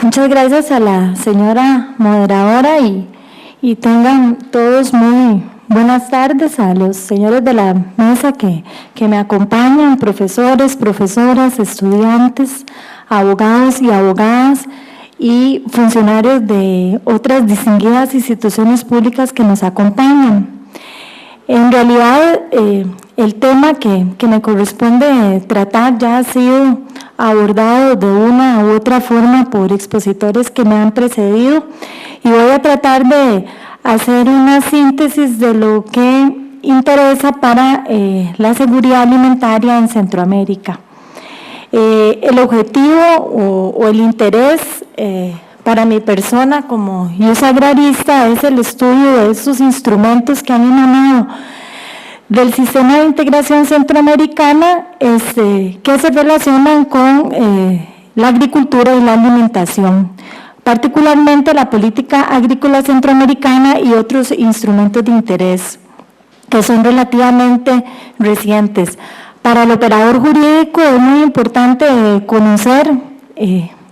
Muchas gracias a la señora moderadora y tengan todos muy buenas tardes a los señores de la mesa que me acompañan, profesores, profesoras, estudiantes, abogados y abogadas y funcionarios de otras distinguidas instituciones públicas que nos acompañan. En realidad, el tema que me corresponde tratar ya ha sido abordado de una u otra forma por expositores que me han precedido y voy a tratar de hacer una síntesis de lo que interesa para la seguridad alimentaria en Centroamérica. El objetivo o el interés para mi persona como IUS agrarista es el estudio de estos instrumentos que han emanado del Sistema de Integración Centroamericana que se relacionan con la agricultura y la alimentación, particularmente la política agrícola centroamericana y otros instrumentos de interés que son relativamente recientes. Para el operador jurídico es muy importante conocer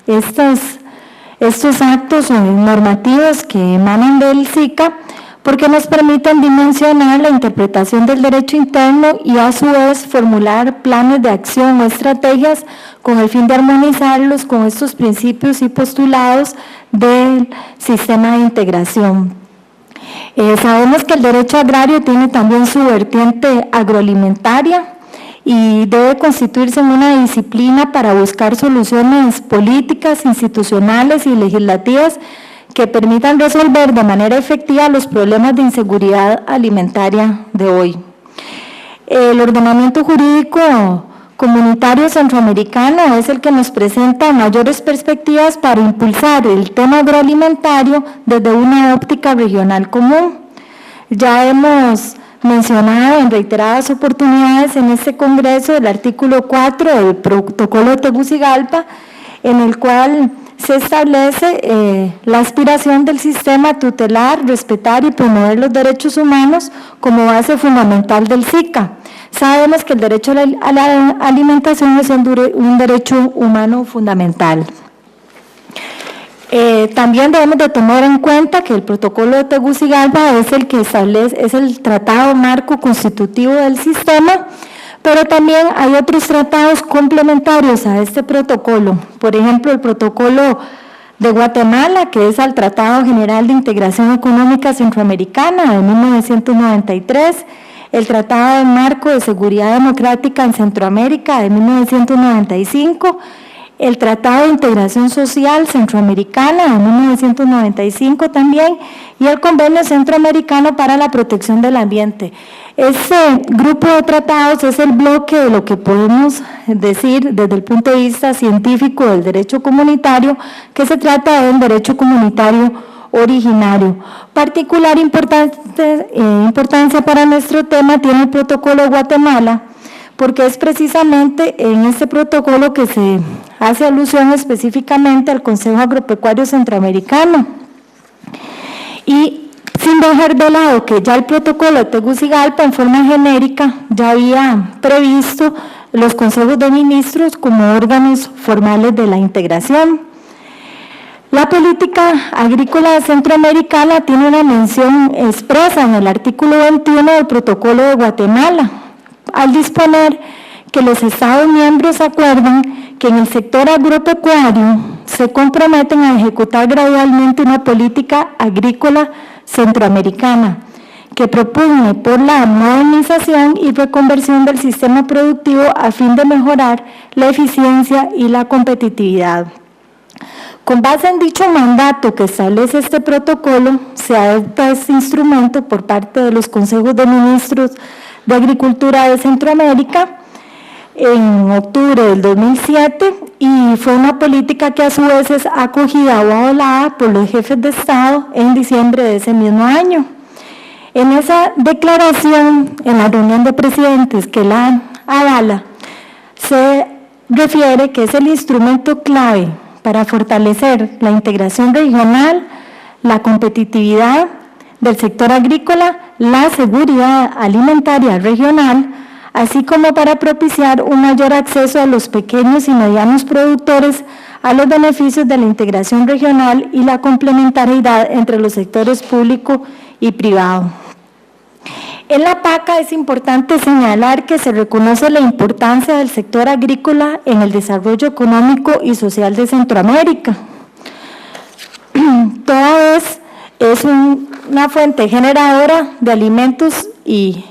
estos actos normativos que emanan del SICA porque nos permiten dimensionar la interpretación del derecho interno y a su vez formular planes de acción o estrategias con el fin de armonizarlos con estos principios y postulados del sistema de integración. Sabemos que el derecho agrario tiene también su vertiente agroalimentaria y debe constituirse en una disciplina para buscar soluciones políticas, institucionales y legislativas que permitan resolver de manera efectiva los problemas de inseguridad alimentaria de hoy. El ordenamiento jurídico comunitario centroamericano es el que nos presenta mayores perspectivas para impulsar el tema agroalimentario desde una óptica regional común. Ya hemos mencionado en reiteradas oportunidades en este Congreso el artículo 4 del Protocolo de Tegucigalpa, en el cual se establece la aspiración del sistema a tutelar, respetar y promover los derechos humanos como base fundamental del SICA. Sabemos que el derecho a la alimentación es un derecho humano fundamental. También debemos de tomar en cuenta que el Protocolo de Tegucigalpa es el que establece, es el tratado marco constitutivo del sistema, pero también hay otros tratados complementarios a este protocolo. Por ejemplo, el Protocolo de Guatemala, que es al Tratado General de Integración Económica Centroamericana de 1993, el Tratado de Marco de Seguridad Democrática en Centroamérica de 1995, el Tratado de Integración Social Centroamericana de 1995 también, y el Convenio Centroamericano para la Protección del Ambiente. Este grupo de tratados es el bloque de lo que podemos decir desde el punto de vista científico del derecho comunitario, que se trata de un derecho comunitario originario. Particular importancia para nuestro tema tiene el Protocolo de Guatemala, porque es precisamente en este protocolo que se hace alusión específicamente al Consejo Agropecuario Centroamericano. Y sin dejar de lado que ya el protocolo de Tegucigalpa en forma genérica ya había previsto los consejos de ministros como órganos formales de la integración. La política agrícola centroamericana tiene una mención expresa en el artículo 21 del Protocolo de Guatemala, al disponer que los Estados miembros acuerdan que en el sector agropecuario se comprometen a ejecutar gradualmente una política agrícola centroamericana que propugne por la modernización y reconversión del sistema productivo a fin de mejorar la eficiencia y la competitividad. Con base en dicho mandato que establece este protocolo, se adopta este instrumento por parte de los consejos de ministros de Agricultura de Centroamérica en octubre del 2007 y fue una política que a su vez es acogida o avalada por los jefes de Estado en diciembre de ese mismo año. En esa declaración, en la reunión de presidentes que la avala, se refiere que es el instrumento clave para fortalecer la integración regional, la competitividad del sector agrícola, la seguridad alimentaria regional, así como para propiciar un mayor acceso a los pequeños y medianos productores a los beneficios de la integración regional y la complementariedad entre los sectores público y privado. En la PACA es importante señalar que se reconoce la importancia del sector agrícola en el desarrollo económico y social de Centroamérica. Toda vez es una fuente generadora de alimentos y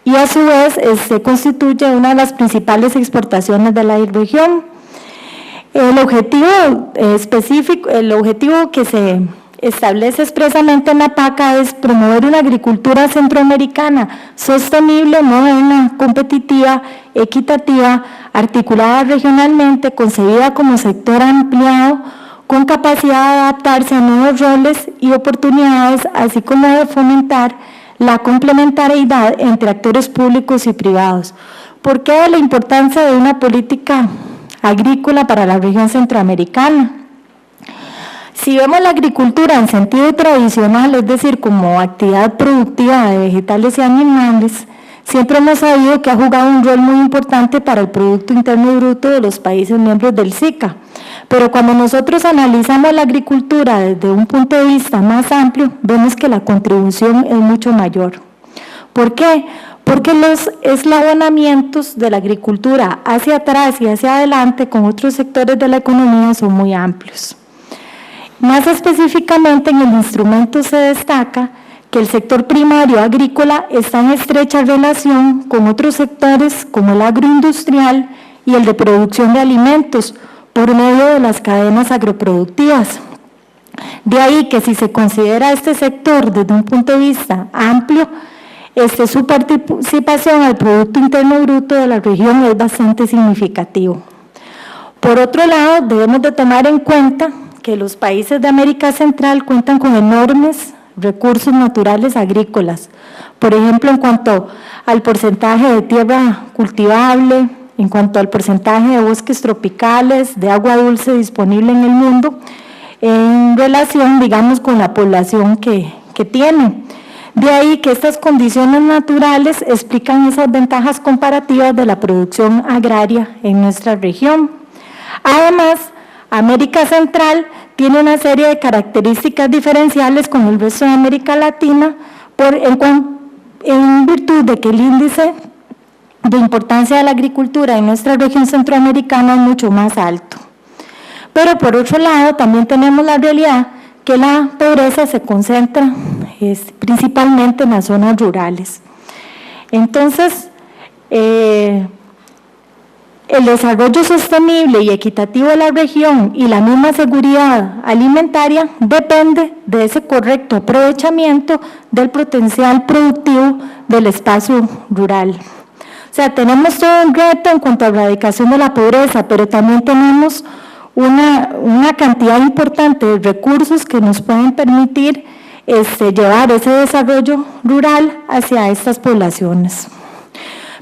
a su vez se constituye una de las principales exportaciones de la región. El objetivo que se establece expresamente en la PACA es promover una agricultura centroamericana sostenible, moderna, competitiva, equitativa, articulada regionalmente, concebida como sector ampliado, con capacidad de adaptarse a nuevos roles y oportunidades, así como de fomentar la complementariedad entre actores públicos y privados. ¿Por qué la importancia de una política agrícola para la región centroamericana? Si vemos la agricultura en sentido tradicional, es decir, como actividad productiva de vegetales y animales, siempre hemos sabido que ha jugado un rol muy importante para el Producto Interno Bruto de los países miembros del SICA. Pero cuando nosotros analizamos la agricultura desde un punto de vista más amplio, vemos que la contribución es mucho mayor. ¿Por qué? Porque los eslabonamientos de la agricultura hacia atrás y hacia adelante con otros sectores de la economía son muy amplios. Más específicamente en el instrumento se destaca que el sector primario agrícola está en estrecha relación con otros sectores como el agroindustrial y el de producción de alimentos por medio de las cadenas agroproductivas. De ahí que si se considera este sector desde un punto de vista amplio, su participación al Producto Interno Bruto de la región es bastante significativo. Por otro lado, debemos de tomar en cuenta que los países de América Central cuentan con enormes recursos naturales agrícolas, por ejemplo, en cuanto al porcentaje de tierra cultivable, en cuanto al porcentaje de bosques tropicales, de agua dulce disponible en el mundo, en relación, digamos, con la población que tienen. De ahí que estas condiciones naturales explican esas ventajas comparativas de la producción agraria en nuestra región. Además, América Central tiene una serie de características diferenciales con el resto de América Latina en virtud de que el índice de importancia de la agricultura en nuestra región centroamericana es mucho más alto. Pero por otro lado, también tenemos la realidad que la pobreza se concentra principalmente en las zonas rurales. Entonces, el desarrollo sostenible y equitativo de la región y la misma seguridad alimentaria depende de ese correcto aprovechamiento del potencial productivo del espacio rural. O sea, tenemos todo un reto en cuanto a la erradicación de la pobreza, pero también tenemos una cantidad importante de recursos que nos pueden permitir llevar ese desarrollo rural hacia estas poblaciones.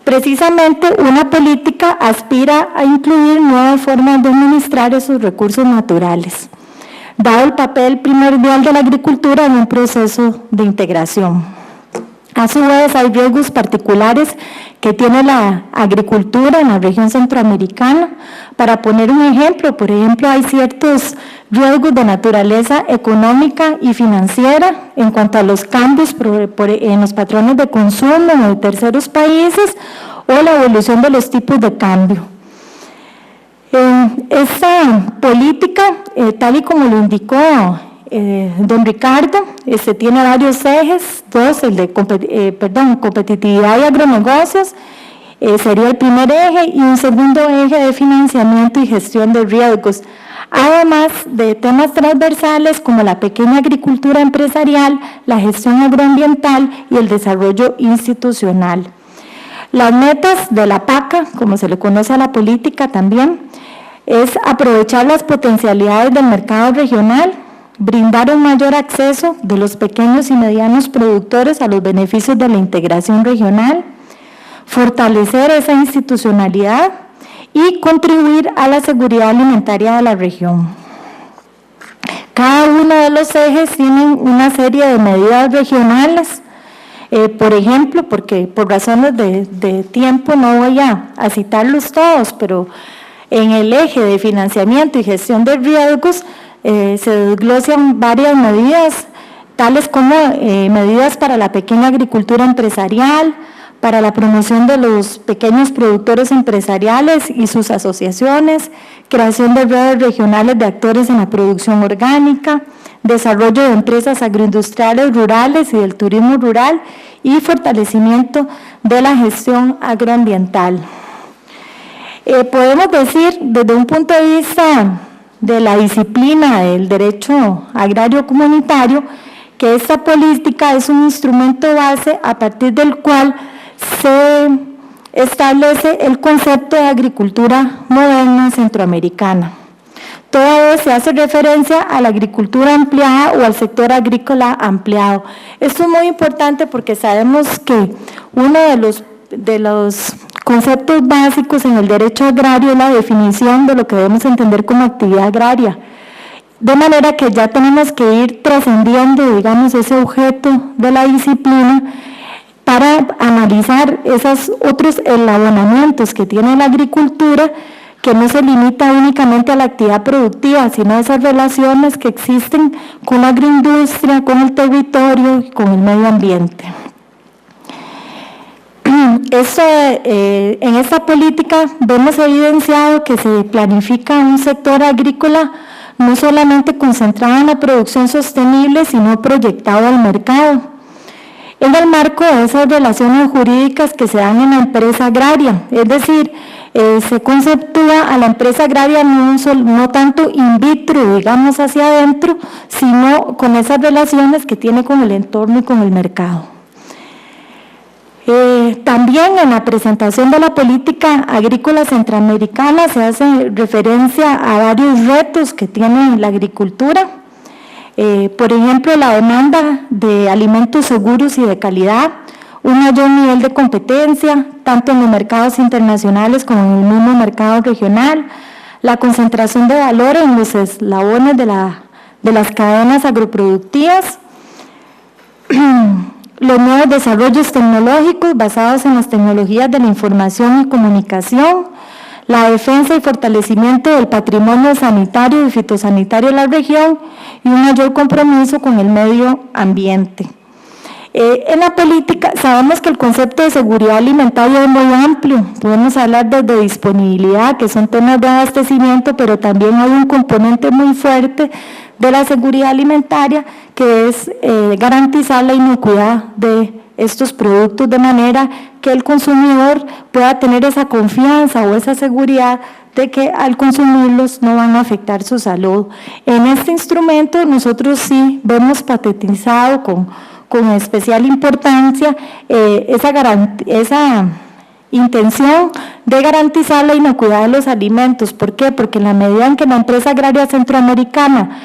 Precisamente una política aspira a incluir nuevas formas de administrar esos recursos naturales, dado el papel primordial de la agricultura en un proceso de integración. A su vez, hay riesgos particulares que tiene la agricultura en la región centroamericana. Para poner un ejemplo, por ejemplo, hay ciertos riesgos de naturaleza económica y financiera en cuanto a los cambios en los patrones de consumo de terceros países o la evolución de los tipos de cambio. Esta política, tal y como lo indicó don Ricardo, tiene varios ejes, el de competitividad y agronegocios, sería el primer eje, y un segundo eje de financiamiento y gestión de riesgos, además de temas transversales como la pequeña agricultura empresarial, la gestión agroambiental y el desarrollo institucional. Las metas de la PACA, como se le conoce a la política también, es aprovechar las potencialidades del mercado regional, brindar un mayor acceso de los pequeños y medianos productores a los beneficios de la integración regional, fortalecer esa institucionalidad y contribuir a la seguridad alimentaria de la región. Cada uno de los ejes tiene una serie de medidas regionales Por ejemplo, porque por razones de tiempo no voy a citarlos todos, pero en el eje de financiamiento y gestión de riesgos se desglosan varias medidas, tales como medidas para la pequeña agricultura empresarial, para la promoción de los pequeños productores empresariales y sus asociaciones, creación de redes regionales de actores en la producción orgánica, desarrollo de empresas agroindustriales rurales y del turismo rural y fortalecimiento de la gestión agroambiental. Podemos decir, desde un punto de vista de la disciplina del derecho agrario comunitario, que esta política es un instrumento base a partir del cual se establece el concepto de agricultura moderna centroamericana. Toda vez se hace referencia a la agricultura ampliada o al sector agrícola ampliado. Esto es muy importante porque sabemos que uno de los conceptos básicos en el derecho agrario es la definición de lo que debemos entender como actividad agraria. De manera que ya tenemos que ir trascendiendo, digamos, ese objeto de la disciplina para analizar esos otros enlabonamientos que tiene la agricultura, que no se limita únicamente a la actividad productiva, sino a esas relaciones que existen con la agroindustria, con el territorio y con el medio ambiente. En esta política vemos evidenciado que se planifica un sector agrícola no solamente concentrado en la producción sostenible, sino proyectado al mercado, en el marco de esas relaciones jurídicas que se dan en la empresa agraria, es decir, se conceptúa a la empresa agraria no tanto in vitro, digamos, hacia adentro, sino con esas relaciones que tiene con el entorno y con el mercado. También en la presentación de la política agrícola centroamericana se hace referencia a varios retos que tiene la agricultura. Por ejemplo, la demanda de alimentos seguros y de calidad, un mayor nivel de competencia, tanto en los mercados internacionales como en el mismo mercado regional, la concentración de valor en los eslabones de las cadenas agroproductivas, los nuevos desarrollos tecnológicos basados en las tecnologías de la información y comunicación, la defensa y fortalecimiento del patrimonio sanitario y fitosanitario de la región y un mayor compromiso con el medio ambiente. En la política sabemos que el concepto de seguridad alimentaria es muy amplio, podemos hablar desde disponibilidad, que son temas de abastecimiento, pero también hay un componente muy fuerte de la seguridad alimentaria que es garantizar la inocuidad de estos productos de manera que el consumidor pueda tener esa confianza o esa seguridad de que al consumirlos no van a afectar su salud. En este instrumento nosotros sí vemos patenizado con especial importancia esa intención de garantizar la inocuidad de los alimentos. ¿Por qué? Porque en la medida en que la empresa agraria centroamericana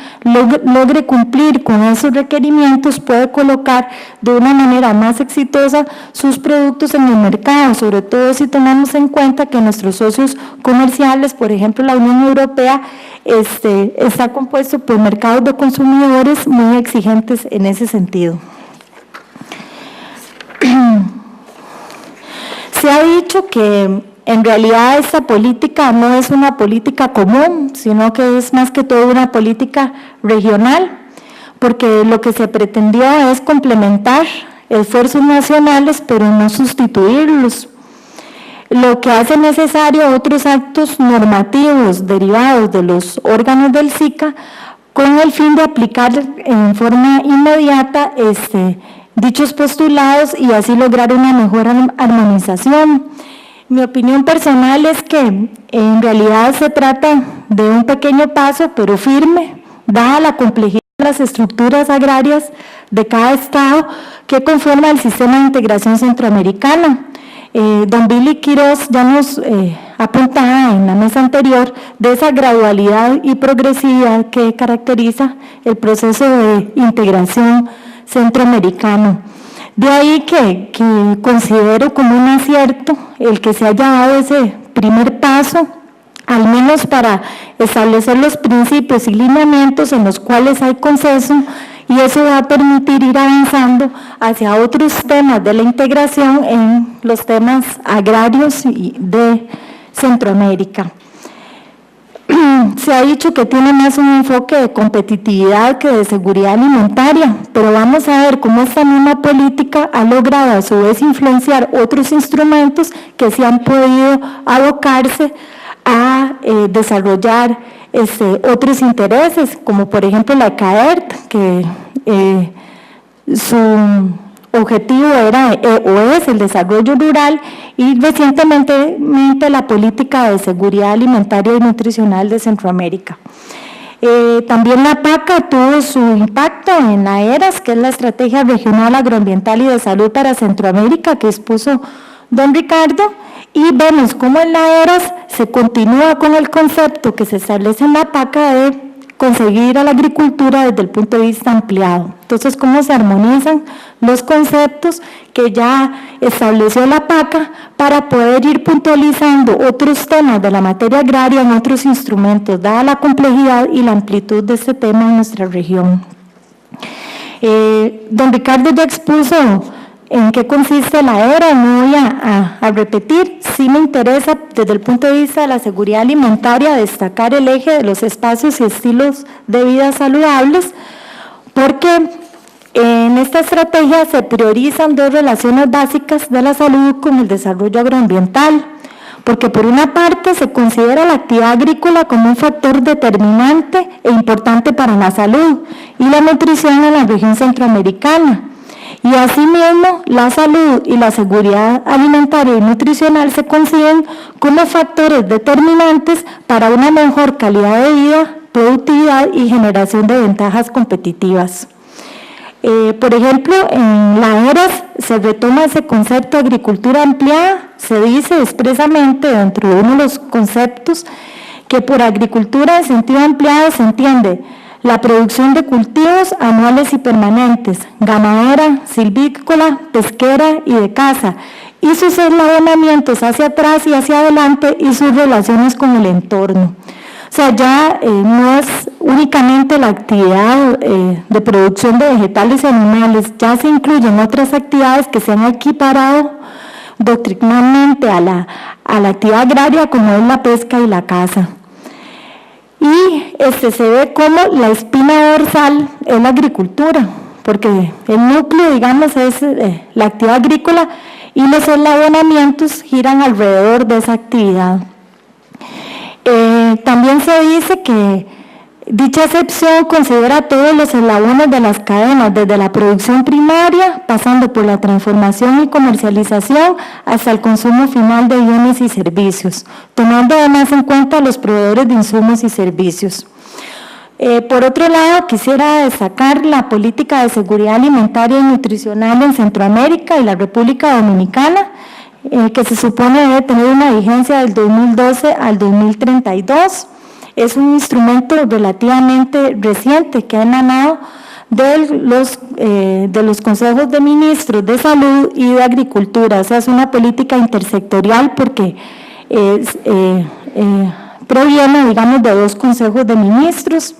logre cumplir con esos requerimientos, puede colocar de una manera más exitosa sus productos en el mercado, sobre todo si tomamos en cuenta que nuestros socios comerciales, por ejemplo la Unión Europea, está compuesto por mercados de consumidores muy exigentes en ese sentido. Se ha dicho que en realidad esta política no es una política común, sino que es más que todo una política regional, porque lo que se pretendió es complementar esfuerzos nacionales, pero no sustituirlos, lo que hace necesario otros actos normativos derivados de los órganos del SICA con el fin de aplicar en forma inmediata dichos postulados y así lograr una mejor armonización. Mi opinión personal es que en realidad se trata de un pequeño paso, pero firme, dada la complejidad de las estructuras agrarias de cada estado que conforma el sistema de integración centroamericana. Don Billy Quiroz ya nos apuntaba en la mesa anterior de esa gradualidad y progresividad que caracteriza el proceso de integración centroamericano. De ahí que considero como un acierto el que se haya dado ese primer paso, al menos para establecer los principios y lineamientos en los cuales hay consenso y eso va a permitir ir avanzando hacia otros temas de la integración en los temas agrarios de Centroamérica. Se ha dicho que tiene más un enfoque de competitividad que de seguridad alimentaria, pero vamos a ver cómo esta misma política ha logrado a su vez influenciar otros instrumentos que se han podido abocarse a desarrollar otros intereses, como por ejemplo la CAERT, que su objetivo era o es el desarrollo rural, y recientemente la política de seguridad alimentaria y nutricional de Centroamérica. También la PACA tuvo su impacto en la ERAS, que es la Estrategia Regional Agroambiental y de Salud para Centroamérica, que expuso don Ricardo, y vemos cómo en la ERAS se continúa con el concepto que se establece en la PACA de conseguir a la agricultura desde el punto de vista ampliado. Entonces, cómo se armonizan los conceptos que ya estableció la PACA para poder ir puntualizando otros temas de la materia agraria en otros instrumentos, dada la complejidad y la amplitud de este tema en nuestra región. Don Ricardo ya expuso en qué consiste la ERA, no voy a repetir. Sí me interesa desde el punto de vista de la seguridad alimentaria destacar el eje de los espacios y estilos de vida saludables, porque en esta estrategia se priorizan dos relaciones básicas de la salud con el desarrollo agroambiental, porque por una parte se considera la actividad agrícola como un factor determinante e importante para la salud y la nutrición en la región centroamericana. Y asimismo, la salud y la seguridad alimentaria y nutricional se conciben como factores determinantes para una mejor calidad de vida, productividad y generación de ventajas competitivas. Por ejemplo, en la ERAS se retoma ese concepto de agricultura ampliada. Se dice expresamente dentro de uno de los conceptos que por agricultura en sentido ampliado se entiende la producción de cultivos anuales y permanentes, ganadera, silvícola, pesquera y de caza, y sus eslabonamientos hacia atrás y hacia adelante y sus relaciones con el entorno. O sea, ya no es únicamente la actividad de producción de vegetales y animales, ya se incluyen otras actividades que se han equiparado doctrinalmente a la actividad agraria, como es la pesca y la caza. Y se ve como la espina dorsal es la agricultura, porque el núcleo, digamos, es la actividad agrícola y los eslabonamientos giran alrededor de esa actividad. También se dice que dicha acepción considera todos los eslabones de las cadenas, desde la producción primaria, pasando por la transformación y comercialización, hasta el consumo final de bienes y servicios, tomando además en cuenta los proveedores de insumos y servicios. Por otro lado, quisiera destacar la política de seguridad alimentaria y nutricional en Centroamérica y la República Dominicana, que se supone debe tener una vigencia del 2012 al 2032. Es un instrumento relativamente reciente que ha emanado de los consejos de ministros de salud y de agricultura. O sea, es una política intersectorial porque proviene, digamos, de dos consejos de ministros.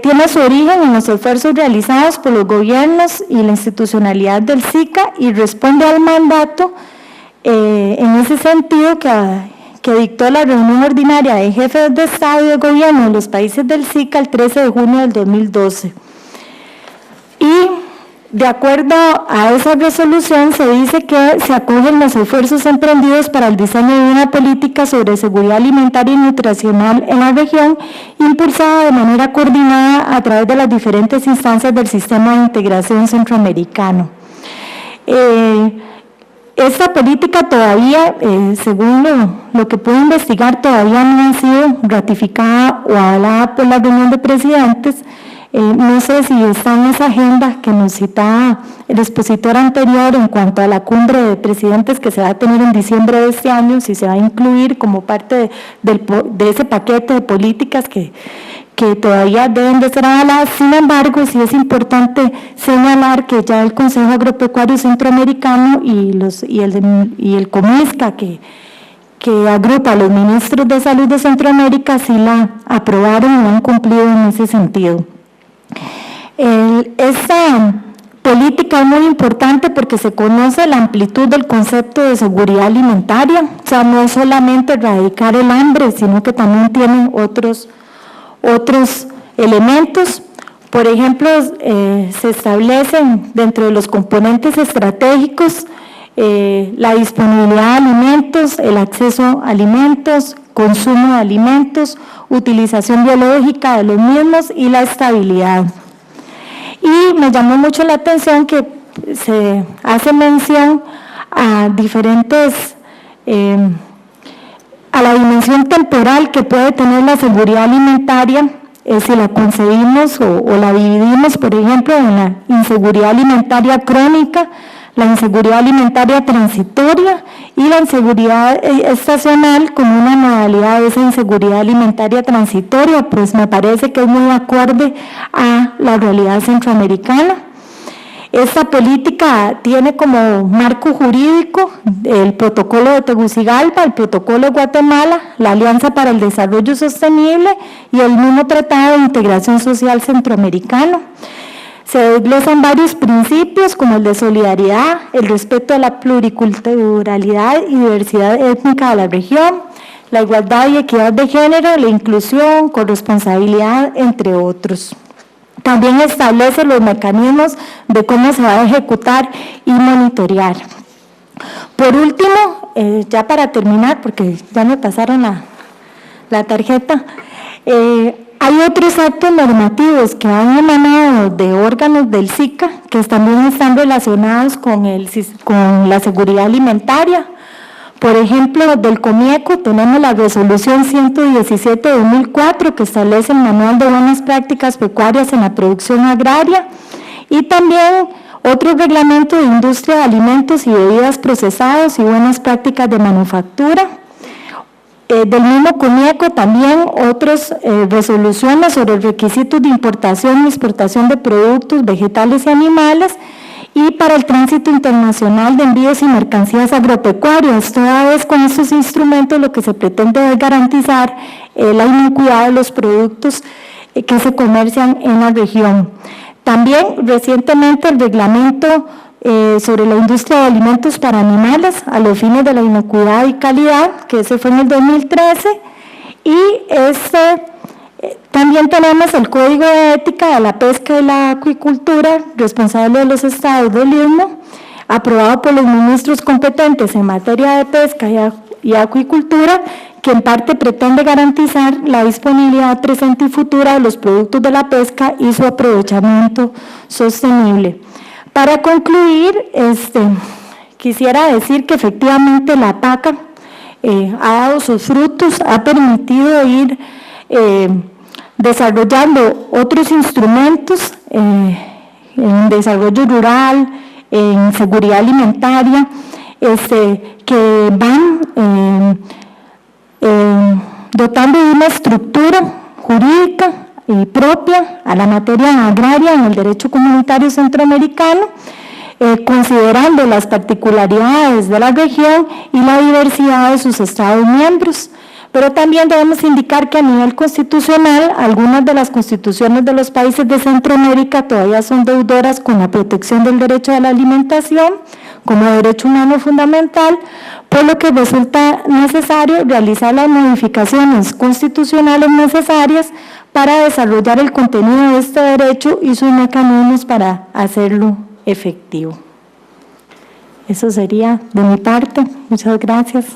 Tiene su origen en los esfuerzos realizados por los gobiernos y la institucionalidad del SICA y responde al mandato en ese sentido que dictó la reunión ordinaria de jefes de Estado y de Gobierno de los países del SICA el 13 de junio del 2012. Y de acuerdo a esa resolución se dice que se acogen los esfuerzos emprendidos para el diseño de una política sobre seguridad alimentaria y nutricional en la región, impulsada de manera coordinada a través de las diferentes instancias del sistema de integración centroamericano. Esta política todavía, según lo que puedo investigar, todavía no ha sido ratificada o avalada por la reunión de presidentes. No sé si está en esa agenda que nos citaba el expositor anterior en cuanto a la cumbre de presidentes que se va a tener en diciembre de este año, si se va a incluir como parte de ese paquete de políticas que todavía deben de ser avaladas. Sin embargo, sí es importante señalar que ya el Consejo Agropecuario Centroamericano y el COMISCA, que agrupa a los ministros de salud de Centroamérica, sí la aprobaron y han cumplido en ese sentido. Esta política es muy importante porque se conoce la amplitud del concepto de seguridad alimentaria, o sea, no es solamente erradicar el hambre, sino que también tiene otros elementos. Por ejemplo, se establecen dentro de los componentes estratégicos la disponibilidad de alimentos, el acceso a alimentos, consumo de alimentos, utilización biológica de los mismos y la estabilidad. Y me llamó mucho la atención que se hace mención a a la dimensión temporal que puede tener la seguridad alimentaria, si la concebimos o la dividimos, por ejemplo, en la inseguridad alimentaria crónica, la inseguridad alimentaria transitoria y la inseguridad estacional como una modalidad de esa inseguridad alimentaria transitoria, pues me parece que es muy acorde a la realidad centroamericana. Esta política tiene como marco jurídico el protocolo de Tegucigalpa, el protocolo de Guatemala, la Alianza para el Desarrollo Sostenible y el mismo Tratado de Integración Social Centroamericano. Se desglosan varios principios como el de solidaridad, el respeto a la pluriculturalidad y diversidad étnica de la región, la igualdad y equidad de género, la inclusión, corresponsabilidad, entre otros. También establece los mecanismos de cómo se va a ejecutar y monitorear. Por último, ya para terminar, porque ya me pasaron la tarjeta, hay otros actos normativos que han emanado de órganos del SICA que también están relacionados con la seguridad alimentaria. Por ejemplo, del COMIECO tenemos la resolución 117 de 2004 que establece el manual de buenas prácticas pecuarias en la producción agraria y también otro reglamento de industria de alimentos y bebidas procesados y buenas prácticas de manufactura. Del mismo COMIECO también otras resoluciones sobre requisitos de importación y exportación de productos vegetales y animales y para el tránsito internacional de envíos y mercancías agropecuarias. Toda vez con estos instrumentos lo que se pretende es garantizar la inocuidad de los productos que se comercian en la región. También recientemente el reglamento sobre la industria de alimentos para animales a los fines de la inocuidad y calidad, que ese fue en el 2013, y también tenemos el Código de Ética de la Pesca y la Acuicultura, responsable de los estados del Istmo, aprobado por los ministros competentes en materia de pesca y acuicultura, que en parte pretende garantizar la disponibilidad presente y futura de los productos de la pesca y su aprovechamiento sostenible. Para concluir, quisiera decir que efectivamente la PACA ha dado sus frutos, ha permitido ir desarrollando otros instrumentos en desarrollo rural, en seguridad alimentaria, que van dotando de una estructura jurídica y propia a la materia agraria en el derecho comunitario centroamericano, considerando las particularidades de la región y la diversidad de sus estados miembros. Pero también debemos indicar que a nivel constitucional, algunas de las constituciones de los países de Centroamérica todavía son deudoras con la protección del derecho a la alimentación como derecho humano fundamental, por lo que resulta necesario realizar las modificaciones constitucionales necesarias para desarrollar el contenido de este derecho y sus mecanismos para hacerlo efectivo. Eso sería de mi parte. Muchas gracias.